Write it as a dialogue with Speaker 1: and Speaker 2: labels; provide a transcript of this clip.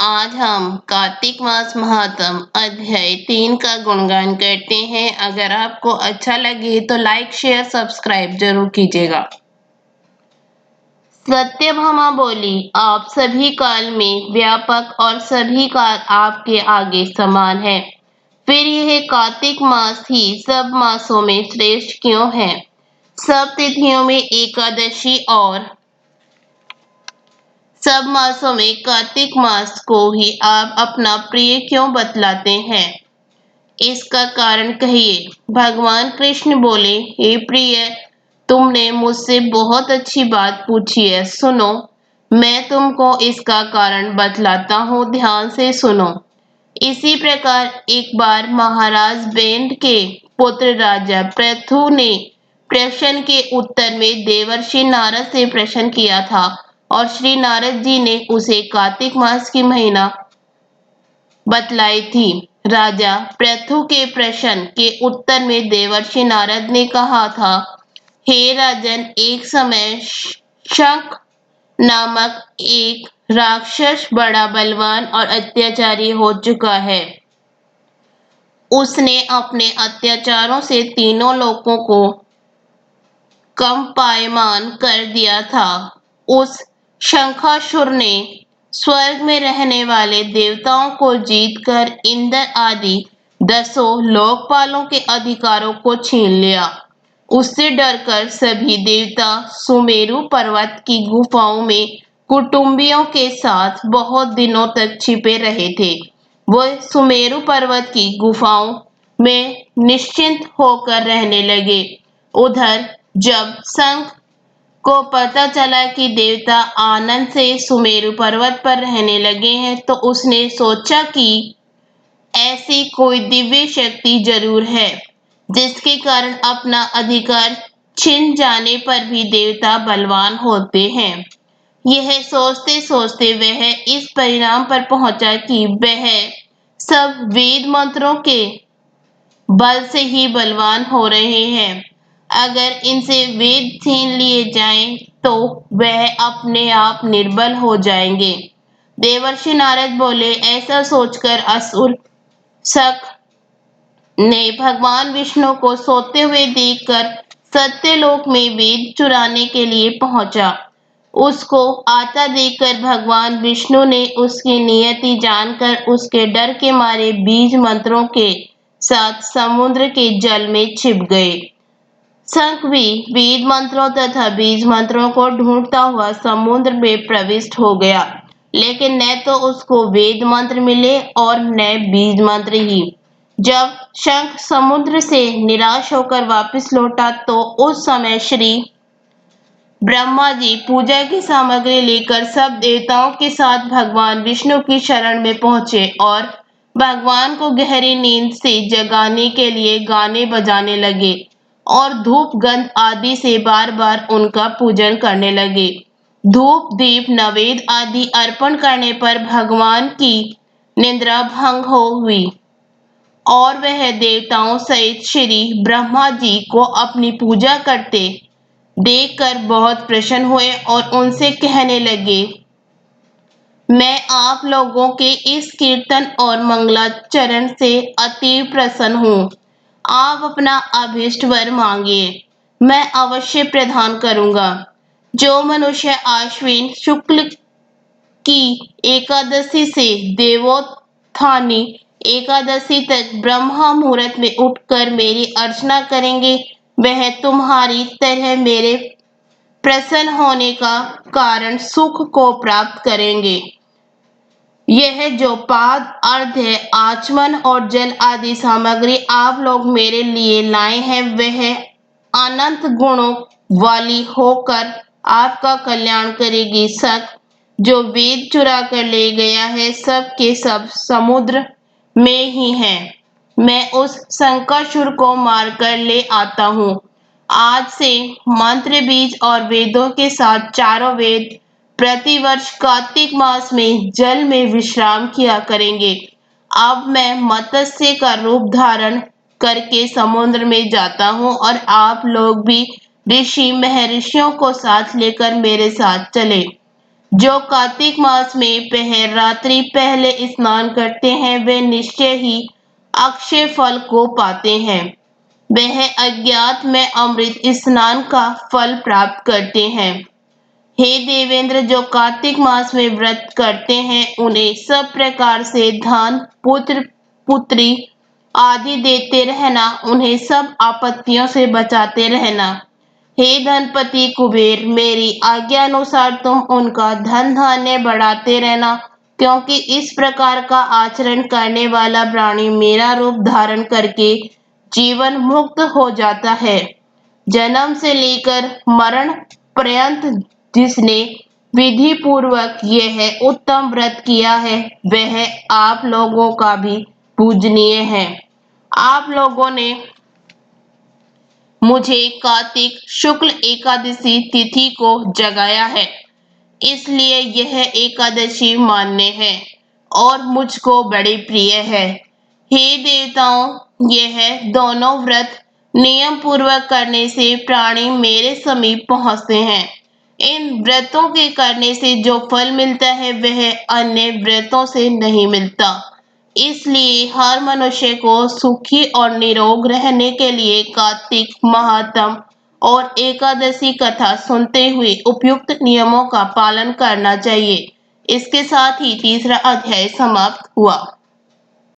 Speaker 1: आज हम कार्तिक मास महात्म अध्याय 3 का गुणगान करते हैं। अगर आपको अच्छा लगे तो लाइक शेयर सब्सक्राइब जरूर कीजिएगा। सत्यभामा बोली, आप सभी काल में व्यापक और सभी काल आपके आगे समान है। फिर यह कार्तिक मास ही सब मासों में श्रेष्ठ क्यों है? सब तिथियों में एकादशी और सब मासों में कार्तिक मास को ही आप अपना प्रिय क्यों बतलाते हैं? इसका कारण कहिए। भगवान कृष्ण बोले, हे प्रिय, तुमने मुझसे बहुत अच्छी बात पूछी है। सुनो, मैं तुमको इसका कारण बतलाता हूँ, ध्यान से सुनो। इसी प्रकार एक बार महाराज वेंद के पुत्र राजा पृथु ने प्रश्न के उत्तर में देवर्षि नारद से प्रश्न किया था और श्री नारद जी ने उसे कार्तिक मास की महीना बतलाई थी। राजा पृथु के प्रश्न के उत्तर में देवर्षि नारद ने कहा था, हे राजन, एक समय शक नामक एक राक्षस बड़ा बलवान और अत्याचारी हो चुका है। उसने अपने अत्याचारों से तीनों लोगों को कंपायमान कर दिया था। उस शंखासुर ने स्वर्ग में रहने वाले देवताओं को जीतकर इंद्र आदि 10 लोकपालों के अधिकारों को छीन लिया। उससे डरकर सभी देवता सुमेरु पर्वत की गुफाओं में कुटुंबियों के साथ बहुत दिनों तक छिपे रहे थे। वह सुमेरु पर्वत की गुफाओं में निश्चिंत होकर रहने लगे। उधर जब शंख को पता चला कि देवता आनंद से सुमेरु पर्वत पर रहने लगे हैं, तो उसने सोचा कि ऐसी कोई दिव्य शक्ति जरूर है जिसके कारण अपना अधिकार छिन जाने पर भी देवता बलवान होते हैं। यह सोचते सोचते वह इस परिणाम पर पहुंचा कि वह सब वेद मंत्रों के बल से ही बलवान हो रहे हैं। अगर इनसे वेद छीन लिए जाएं तो वह अपने आप निर्बल हो जाएंगे। देवर्षि नारद बोले, ऐसा सोचकर असुर शक ने भगवान विष्णु को सोते हुए देखकर सत्यलोक में वेद चुराने के लिए पहुंचा। उसको आता देखकर भगवान विष्णु ने उसकी नियति जानकर उसके डर के मारे बीज मंत्रों के साथ समुद्र के जल में छिप गए। शंख भी वेद मंत्रों तथा बीज मंत्रों को ढूंढता हुआ समुद्र में प्रविष्ट हो गया, लेकिन न तो उसको वेद मंत्र मिले और न बीज मंत्र ही। जब शंख समुद्र से निराश होकर वापस लौटा तो उस समय श्री ब्रह्मा जी पूजा की सामग्री लेकर सब देवताओं के साथ भगवान विष्णु की शरण में पहुंचे और भगवान को गहरी नींद से जगाने के लिए गाने बजाने लगे और धूप गंध आदि से बार बार उनका पूजन करने लगे। धूप दीप नवेद आदि अर्पण करने पर भगवान की निद्रा भंग हुई और वह देवताओं सहित श्री ब्रह्मा जी को अपनी पूजा करते देखकर बहुत प्रसन्न हुए और उनसे कहने लगे, मैं आप लोगों के इस कीर्तन और मंगलाचरण से अति प्रसन्न हूँ। आप अपना अभीष्ट वर मांगिए, मैं अवश्य प्रदान करूंगा। जो मनुष्य आश्विन शुक्ल की एकादशी से देवोत्थानी एकादशी तक ब्रह्म मुहूर्त में उठकर मेरी अर्चना करेंगे, वह तुम्हारी तरह मेरे प्रसन्न होने का कारण सुख को प्राप्त करेंगे। यह जो पाद अर्घ्य आचमन और जल आदि सामग्री आप लोग मेरे लिए लाए हैं, वह अनंत गुणों वाली होकर आपका कल्याण करेगी। शक जो वेद चुरा कर ले गया है, सब के सब समुद्र में ही है। मैं उस शंकासुर को मारकर ले आता हूँ। आज से मंत्र बीज और वेदों के साथ चारों वेद प्रतिवर्ष कार्तिक मास में जल में विश्राम किया करेंगे। अब मैं मत्स्य का रूप धारण करके समुद्र में जाता हूँ और आप लोग भी ऋषि महर्षियों को साथ लेकर मेरे साथ चले। जो कार्तिक मास में रात्रि पहले स्नान करते हैं वे निश्चय ही अक्षय फल को पाते हैं। वह अज्ञात में अमृत स्नान का फल प्राप्त करते हैं। हे देवेंद्र, जो कार्तिक मास में व्रत करते हैं उन्हें सब प्रकार से धन, पुत्र, पुत्री आदि देते रहना, उन्हें सब आपत्तियों से बचाते रहना। हे धनपति कुबेर, मेरी आज्ञा अनुसार तुम उनका धन धान्य बढ़ाते रहना, क्योंकि इस प्रकार का आचरण करने वाला प्राणी मेरा रूप धारण करके जीवन मुक्त हो जाता है। जन्म से लेकर मरण पर्यंत जिसने विधि पूर्वक यह उत्तम व्रत किया है वह आप लोगों का भी पूजनीय है। आप लोगों ने मुझे कार्तिक शुक्ल एकादशी तिथि को जगाया है, इसलिए यह एकादशी मान्य है और मुझको बड़ी प्रिय है। हे देवताओं, यह दोनों व्रत नियम पूर्वक करने से प्राणी मेरे समीप पहुँचते हैं। इन व्रतों के करने से जो फल मिलता है वह अन्य व्रतों से नहीं मिलता। इसलिए हर मनुष्य को सुखी और निरोग रहने के लिए कार्तिक महात्म और एकादशी कथा सुनते हुए उपयुक्त नियमों का पालन करना चाहिए। इसके साथ ही तीसरा अध्याय समाप्त हुआ।